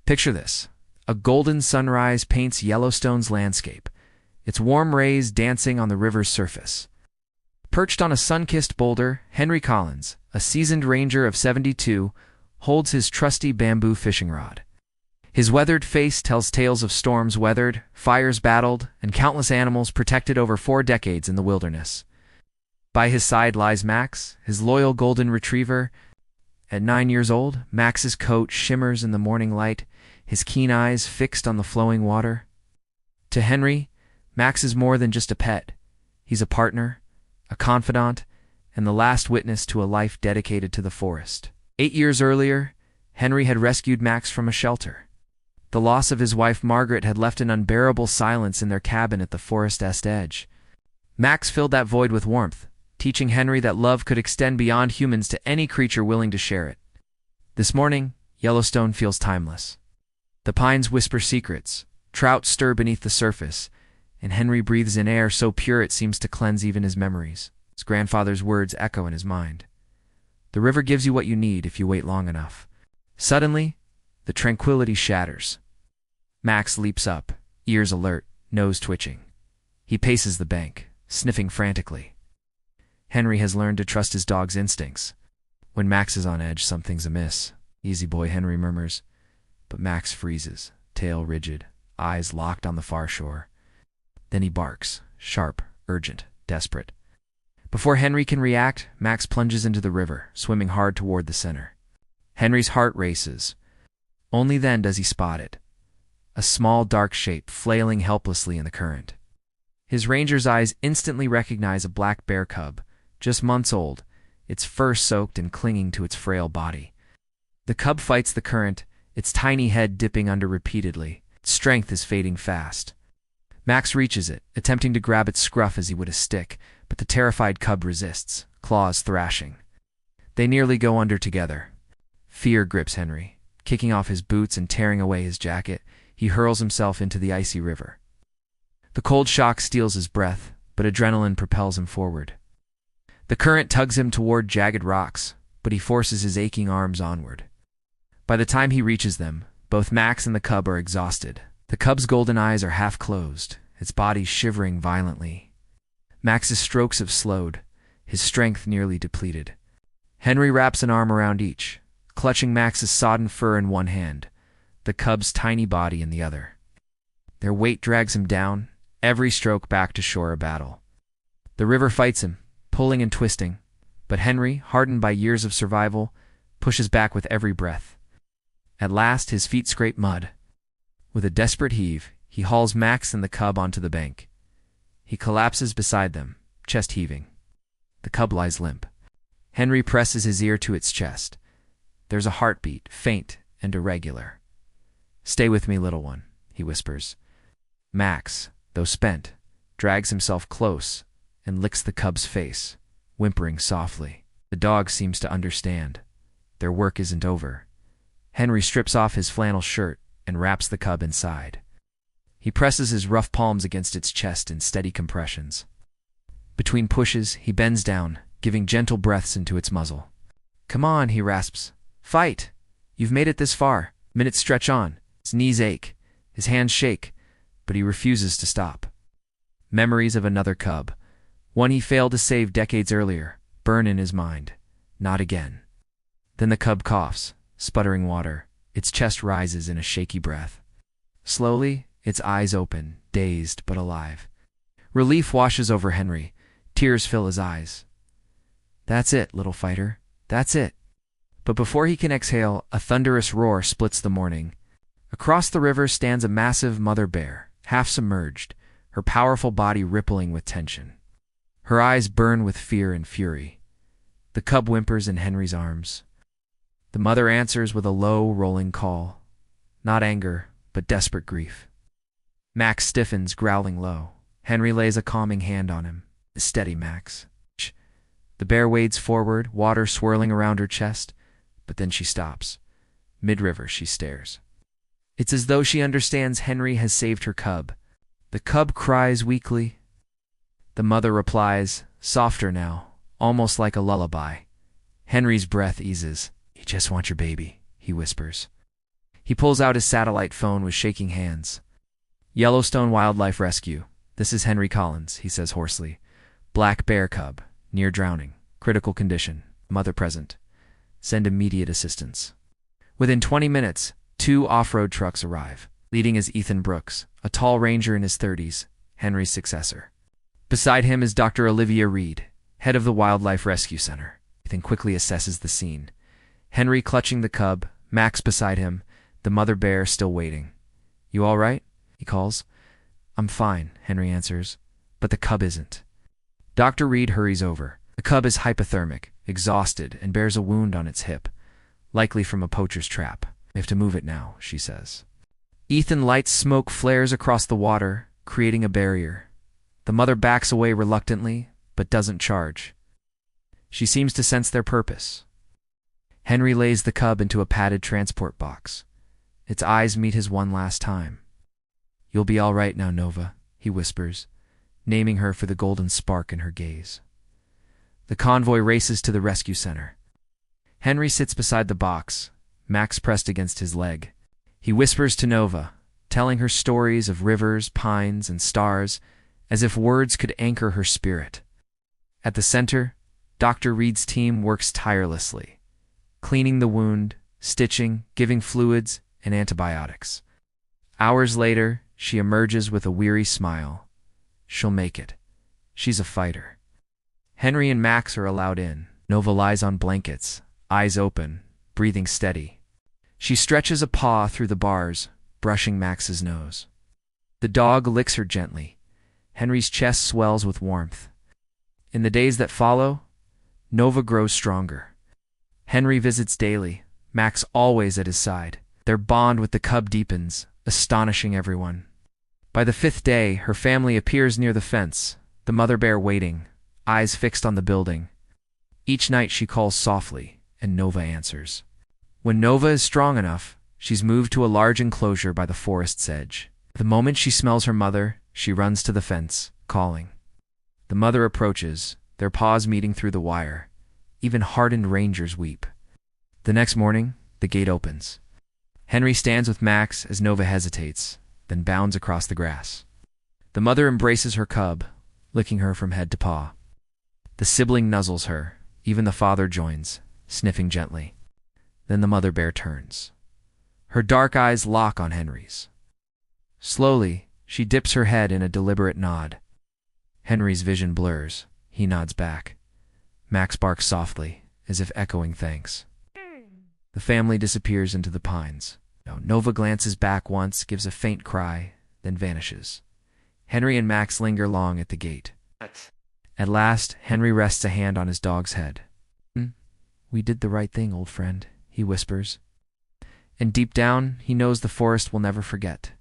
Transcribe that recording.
Picture this. A golden sunrise paints Yellowstone's landscape, its warm rays dancing on the river's surface. Perched on a sun-kissed boulder, Henry Collins, a seasoned ranger of 72, holds his trusty bamboo fishing rod. His weathered face tells tales of storms weathered, fires battled, and countless animals protected over 4 decades in the wilderness. By his side lies Max, his loyal golden retriever. At 9 years old, Max's coat shimmers in the morning light, his keen eyes fixed on the flowing water. To Henry, Max is more than just a pet. He's a partner, a confidant, and the last witness to a life dedicated to the forest. 8 years earlier, Henry had rescued Max from a shelter. The loss of his wife Margaret had left an unbearable silence in their cabin at the forest's edge. Max filled that void with warmth, teaching Henry that love could extend beyond humans to any creature willing to share it. This morning, Yellowstone feels timeless. The pines whisper secrets, trout stir beneath the surface, and Henry breathes in air so pure it seems to cleanse even his memories. His grandfather's words echo in his mind. The river gives you what you need if you wait long enough. Suddenly, the tranquility shatters. Max leaps up, ears alert, nose twitching. He paces the bank, sniffing frantically. Henry has learned to trust his dog's instincts. When Max is on edge, something's amiss. Easy boy, Henry murmurs. But Max freezes, tail rigid, eyes locked on the far shore. Then he barks, sharp, urgent, desperate. Before Henry can react, Max plunges into the river, swimming hard toward the center. Henry's heart races. Only then does he spot it. A small, dark shape flailing helplessly in the current. His ranger's eyes instantly recognize a black bear cub, just months old, its fur soaked and clinging to its frail body. The cub fights the current, its tiny head dipping under repeatedly. Its strength is fading fast. Max reaches it, attempting to grab its scruff as he would a stick, but the terrified cub resists, claws thrashing. They nearly go under together. Fear grips Henry. Kicking off his boots and tearing away his jacket, he hurls himself into the icy river. The cold shock steals his breath, but adrenaline propels him forward. The current tugs him toward jagged rocks, but he forces his aching arms onward. By the time he reaches them, both Max and the cub are exhausted. The cub's golden eyes are half closed, its body shivering violently. Max's strokes have slowed, his strength nearly depleted. Henry wraps an arm around each, clutching Max's sodden fur in one hand, the cub's tiny body in the other. Their weight drags him down, every stroke back to shore a battle. The river fights him, pulling and twisting, but Henry, hardened by years of survival, pushes back with every breath. At last, his feet scrape mud. With a desperate heave, he hauls Max and the cub onto the bank. He collapses beside them, chest heaving. The cub lies limp. Henry presses his ear to its chest. There's a heartbeat, faint and irregular. "Stay with me, little one," he whispers. Max, though spent, drags himself close and licks the cub's face, whimpering softly. The dog seems to understand. Their work isn't over. Henry strips off his flannel shirt and wraps the cub inside. He presses his rough palms against its chest in steady compressions. Between pushes, he bends down, giving gentle breaths into its muzzle. "Come on," he rasps. "Fight! You've made it this far." Minutes stretch on. His knees ache. His hands shake, but he refuses to stop. Memories of another cub, one he failed to save decades earlier, burn in his mind. Not again. Then the cub coughs, sputtering water. Its chest rises in a shaky breath. Slowly, its eyes open, dazed but alive. Relief washes over Henry. Tears fill his eyes. "That's it, little fighter. That's it." But before he can exhale, a thunderous roar splits the morning. Across the river stands a massive mother bear, half submerged, her powerful body rippling with tension. Her eyes burn with fear and fury. The cub whimpers in Henry's arms. The mother answers with a low, rolling call. Not anger, but desperate grief. Max stiffens, growling low. Henry lays a calming hand on him. "Steady, Max." The bear wades forward, water swirling around her chest, but then she stops. Mid-river, she stares. It's as though she understands Henry has saved her cub. The cub cries weakly. The mother replies, softer now, almost like a lullaby. Henry's breath eases. "You just want your baby," he whispers. He pulls out his satellite phone with shaking hands. Yellowstone Wildlife Rescue. This is Henry Collins, he says hoarsely. Black bear cub, near drowning, critical condition, mother present. Send immediate assistance. Within 20 minutes, 2 off-road trucks arrive. Leading is Ethan Brooks, a tall ranger in his 30s, Henry's successor. Beside him is Dr. Olivia Reed, head of the Wildlife Rescue Center. Ethan quickly assesses the scene. Henry clutching the cub, Max beside him, the mother bear still waiting. You all right? He calls. I'm fine, Henry answers, but the cub isn't. Dr. Reed hurries over. The cub is hypothermic, exhausted, and bears a wound on its hip, likely from a poacher's trap. We have to move it now, she says. Ethan lights smoke flares across the water, creating a barrier. The mother backs away reluctantly, but doesn't charge. She seems to sense their purpose. Henry lays the cub into a padded transport box. Its eyes meet his one last time. You'll be all right now, Nova, he whispers, naming her for the golden spark in her gaze. The convoy races to the rescue center. Henry sits beside the box, Max pressed against his leg. He whispers to Nova, telling her stories of rivers, pines, and stars, as if words could anchor her spirit. At the center, Dr. Reed's team works tirelessly, cleaning the wound, stitching, giving fluids, and antibiotics. Hours later, she emerges with a weary smile. She'll make it. She's a fighter. Henry and Max are allowed in. Nova lies on blankets, eyes open, breathing steady. She stretches a paw through the bars, brushing Max's nose. The dog licks her gently. Henry's chest swells with warmth. In the days that follow, Nova grows stronger. Henry visits daily, Max always at his side. Their bond with the cub deepens, astonishing everyone. By the 5th day, her family appears near the fence, the mother bear waiting, eyes fixed on the building. Each night she calls softly, and Nova answers. When Nova is strong enough, she's moved to a large enclosure by the forest's edge. The moment she smells her mother, she runs to the fence, calling. The mother approaches, their paws meeting through the wire. Even hardened rangers weep. The next morning, the gate opens. Henry stands with Max as Nova hesitates, then bounds across the grass. The mother embraces her cub, licking her from head to paw. The sibling nuzzles her. Even the father joins, sniffing gently. Then the mother bear turns. Her dark eyes lock on Henry's. Slowly, she dips her head in a deliberate nod. Henry's vision blurs. He nods back. Max barks softly, as if echoing thanks. The family disappears into the pines. Nova glances back once, gives a faint cry, then vanishes. Henry and Max linger long at the gate. At last, Henry rests a hand on his dog's head. We did the right thing, old friend, he whispers. And deep down, he knows the forest will never forget.